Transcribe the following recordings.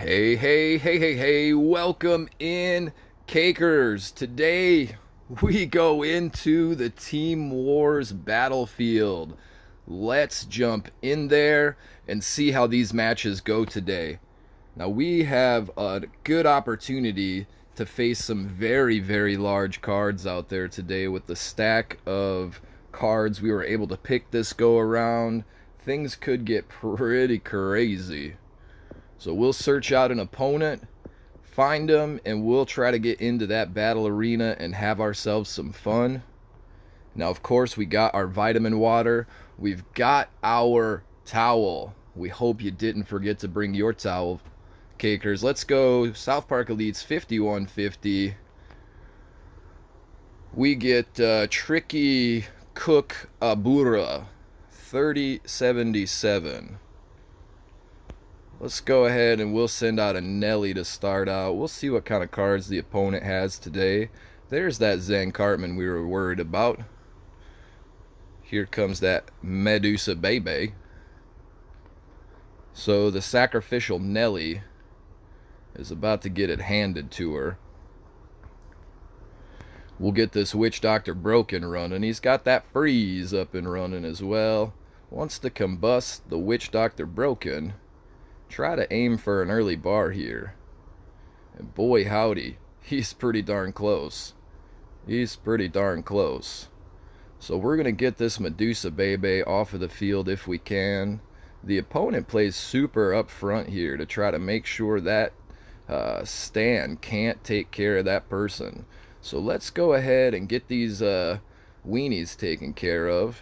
Hey, welcome in, Cakers. Today we go into the Team Wars battlefield. Let's jump in there and see how these matches go today. Now, we have a good opportunity to face some very large cards out there today with the stack of cards we were able to pick this go around. Things could get pretty crazy. So we'll search out an opponent, find them, and we'll try to get into that battle arena and have ourselves some fun. Now, of course, we got our vitamin water. We've got our towel. We hope you didn't forget to bring your towel, Cakers. Let's go South Park Elites 5150. We get Tricky Cook Abura 3077. Let's go ahead and we'll send out a Nelly to start out. We'll see what kind of cards the opponent has today. There's that Zen Cartman we were worried about. Here comes that Medusa Bebe. So the sacrificial Nelly is about to get it handed to her. We'll get this Witch Doctor Broken running. He's got that Freeze up and running as well. Wants to combust the Witch Doctor Broken. Try to aim for an early bar here. And boy howdy, he's pretty darn close. He's pretty darn close. So we're going to get this Medusa Bebe off of the field if we can. The opponent plays super up front here to try to make sure that Stan can't take care of that person. So let's go ahead and get these weenies taken care of.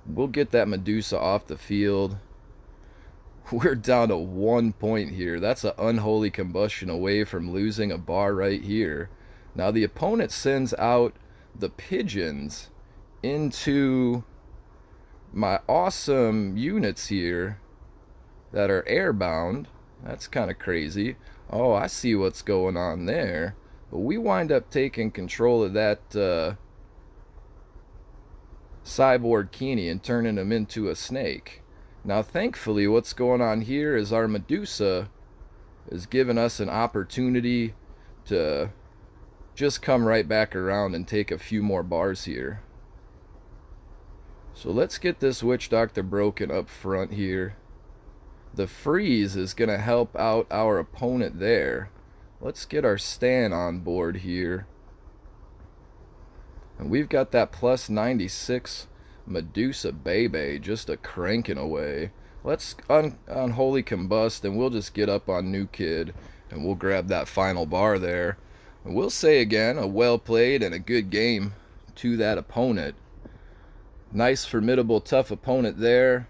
We'll get that Medusa off the field. We're down to 1 point here. That's an unholy combustion away from losing a bar right here. Now the opponent sends out the pigeons into my awesome units here that are airbound. That's kind of crazy. Oh, I see what's going on there. But we wind up taking control of that cyborg Keeney and turning him into a snake. Now, thankfully, what's going on here is our Medusa is giving us an opportunity to just come right back around and take a few more bars here. So let's get this Witch Doctor Broken up front here. The Freeze is going to help out our opponent there. Let's get our Stan on board here. And we've got that plus 96 Medusa Bebe just a cranking away. Let's unholy combust and we'll just get up on New Kid and we'll grab that final bar there. And we'll say again, a well played and a good game to that opponent. Nice, formidable, tough opponent there.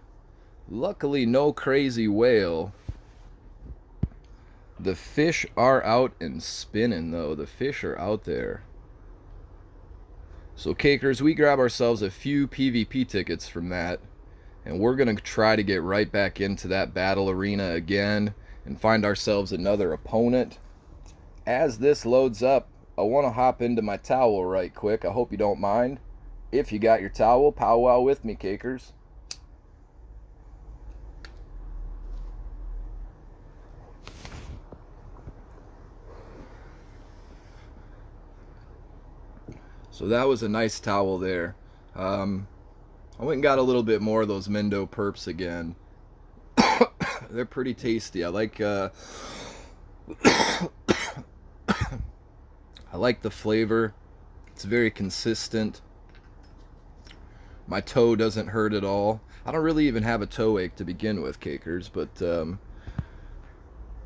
Luckily, no crazy whale. The fish are out and spinning though. The fish are out there. So Cakers, we grab ourselves a few PvP tickets from that, and we're going to try to get right back into that battle arena again and find ourselves another opponent. As this loads up, I want to hop into my towel right quick. I hope you don't mind. If you got your towel, powwow with me, Cakers. So that was a nice towel there. I went and got a little bit more of those Mendo Perps again. They're pretty tasty. I like I like the flavor. It's very consistent. My toe doesn't hurt at all. I don't really even have a toe ache to begin with, Cakers, but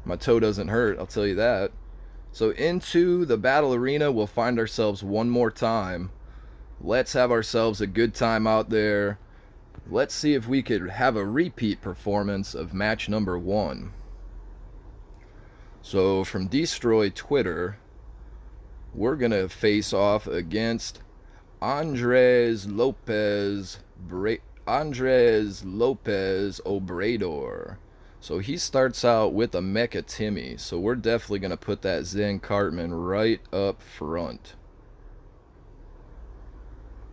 my toe doesn't hurt, I'll tell you that. So into the battle arena, we'll find ourselves one more time. Let's have ourselves a good time out there. Let's see if we could have a repeat performance of match number 1. So from Destroy Twitter, we're going to face off against Andres Lopez Obrador. So he starts out with a Mecha Timmy. So we're definitely going to put that Zen Cartman right up front.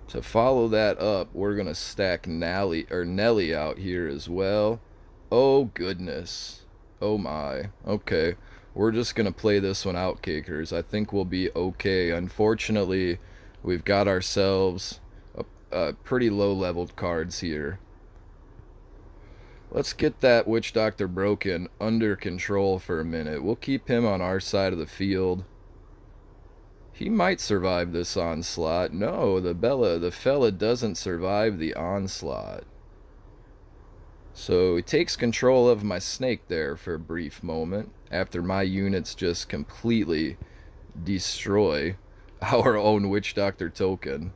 To follow that up, we're going to stack Nelly out here as well. Oh, goodness. Oh my. Okay. We're just gonna play this one out, Cakers. I think we'll be okay. Unfortunately, we've got ourselves a pretty low-leveled cards here. Let's get that Witch Doctor Broken under control for a minute. We'll keep him on our side of the field. He might survive this onslaught. No, the fella doesn't survive the onslaught. So he takes control of my snake there for a brief moment after my units just completely destroy our own Witch Doctor token.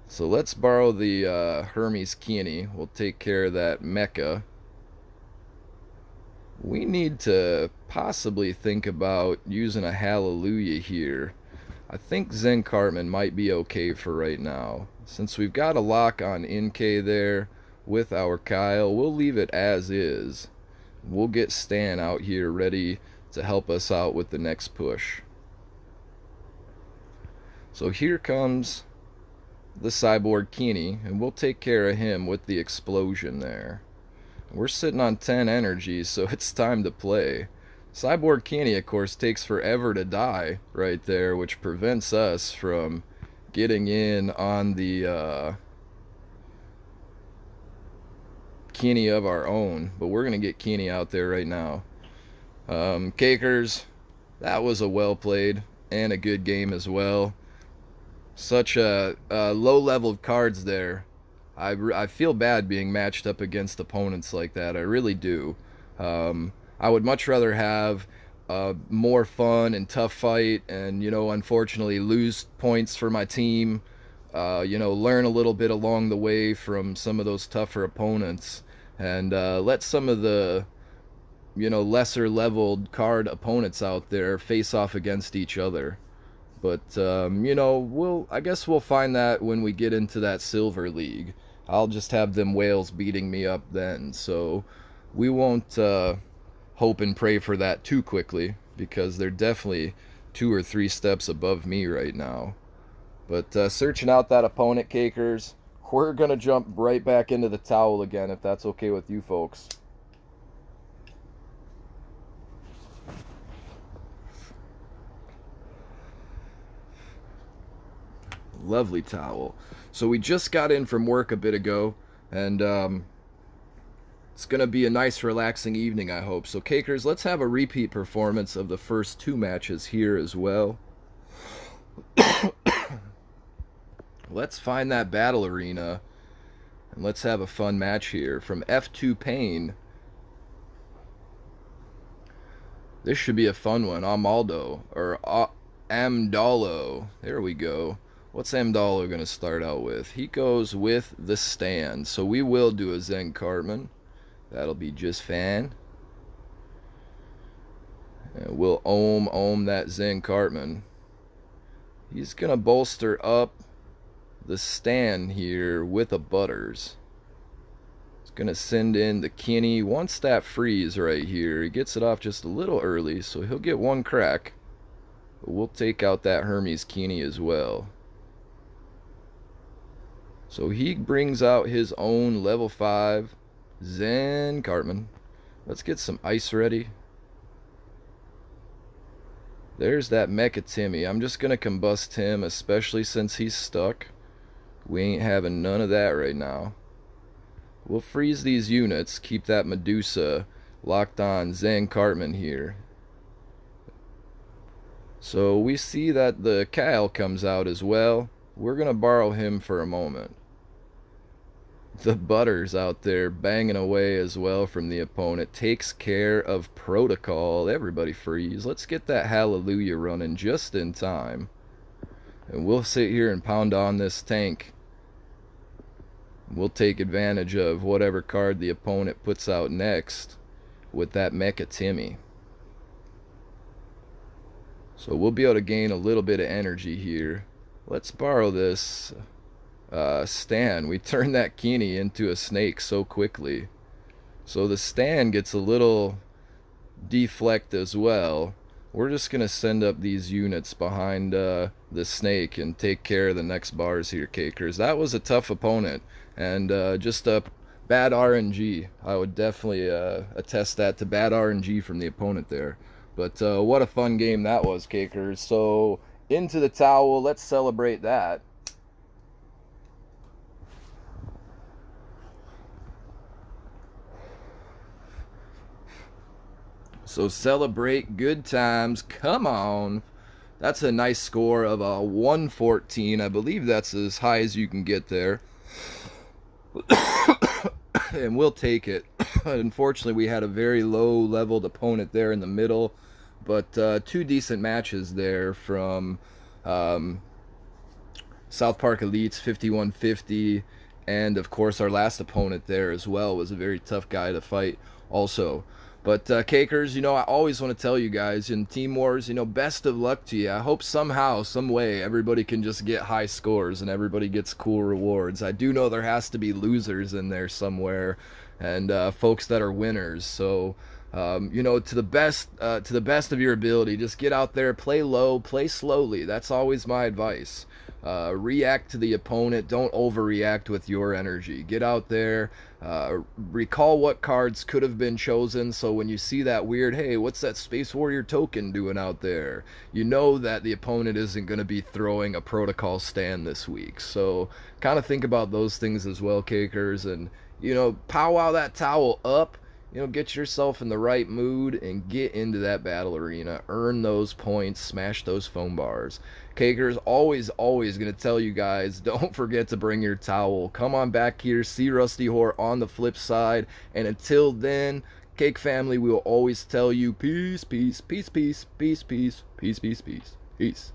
So let's borrow the Hermes Keene. We'll take care of that mecha. We need to possibly think about using a Hallelujah here. I think Zen Cartman might be okay for right now. Since we've got a lock on NK there with our Kyle, we'll leave it as is. We'll get Stan out here ready to help us out with the next push. So here comes the Cyborg Keene, and we'll take care of him with the explosion there. We're sitting on 10 energy, so it's time to play. Cyborg Keene, of course, takes forever to die right there, which prevents us from getting in on the Keene of our own. But we're going to get Keene out there right now. Cakers, that was a well played and a good game as well. Such a low-leveled cards there. I feel bad being matched up against opponents like that. I really do. I would much rather have a more fun and tough fight and, unfortunately lose points for my team. Learn a little bit along the way from some of those tougher opponents and let some of the, lesser leveled card opponents out there face off against each other. But I guess we'll find that when we get into that Silver League. I'll just have them whales beating me up then. So we won't hope and pray for that too quickly because they're definitely 2 or 3 steps above me right now. But searching out that opponent, Cakers, we're gonna jump right back into the towel again if that's okay with you folks. Lovely towel. So we just got in from work a bit ago, and it's gonna be a nice relaxing evening, I hope. So Cakers, let's have a repeat performance of the first 2 matches here as well. Let's find that battle arena and let's have a fun match here from F2 Pain. This should be a fun one. Amaldo or Amdalo. There we go. What's Amdalo going to start out with? He goes with the stand. So we will do a Zen Cartman. That'll be just fan. And we'll ohm that Zen Cartman. He's going to bolster up the stand here with a Butters. He's going to send in the Kinney. Once that freeze right here, he gets it off just a little early, so he'll get 1 crack. But we'll take out that Hermes Kinney as well. So he brings out his own level 5 Zen Cartman. Let's get some ice ready. There's that Mecha Timmy. I'm just going to combust him, especially since he's stuck. We ain't having none of that right now. We'll freeze these units, keep that Medusa locked on Zen Cartman here. So we see that the Kyle comes out as well. We're going to borrow him for a moment. The Butters out there banging away as well from the opponent. Takes care of protocol. Everybody freeze. Let's get that Hallelujah running just in time. And we'll sit here and pound on this tank. We'll take advantage of whatever card the opponent puts out next with that Mecha Timmy. So we'll be able to gain a little bit of energy here. Let's borrow this Stan. We turned that Keene into a snake so quickly. So the Stan gets a little deflect as well. We're just going to send up these units behind the snake and take care of the next bars here, Cakers. That was a tough opponent. And just a Bad RNG. I would definitely attest that to bad RNG from the opponent there. But what a fun game that was, Cakers. So into the towel. Let's celebrate that. So celebrate good times. Come on. That's a nice score of a 114. I believe that's as high as you can get there. And we'll take it. Unfortunately, we had a very low leveled opponent there in the middle, but two decent matches there from um, South Park Elites 5150, and of course our last opponent there as well was a very tough guy to fight also. But Cakers, I always want to tell you guys in Team Wars, best of luck to you. I hope somehow, some way, everybody can just get high scores and everybody gets cool rewards. I do know there has to be losers in there somewhere, and folks that are winners. So to the best of your ability, just get out there, play low, play slowly. That's always my advice. React to the opponent. Don't overreact with your energy. Get out there. Recall what cards could have been chosen. So when you see that weird, hey, what's that Space Warrior token doing out there? You know that the opponent isn't going to be throwing a protocol stand this week. So kind of think about those things as well, Cakers. And, powwow that towel up. Get yourself in the right mood and get into that battle arena. Earn those points, smash those foam bars. Cakers, always going to tell you guys, don't forget to bring your towel. Come on back here, see Rusty Whore on the flip side. And until then, Cake family, we will always tell you peace, peace, peace, peace, peace, peace, peace, peace, peace, peace.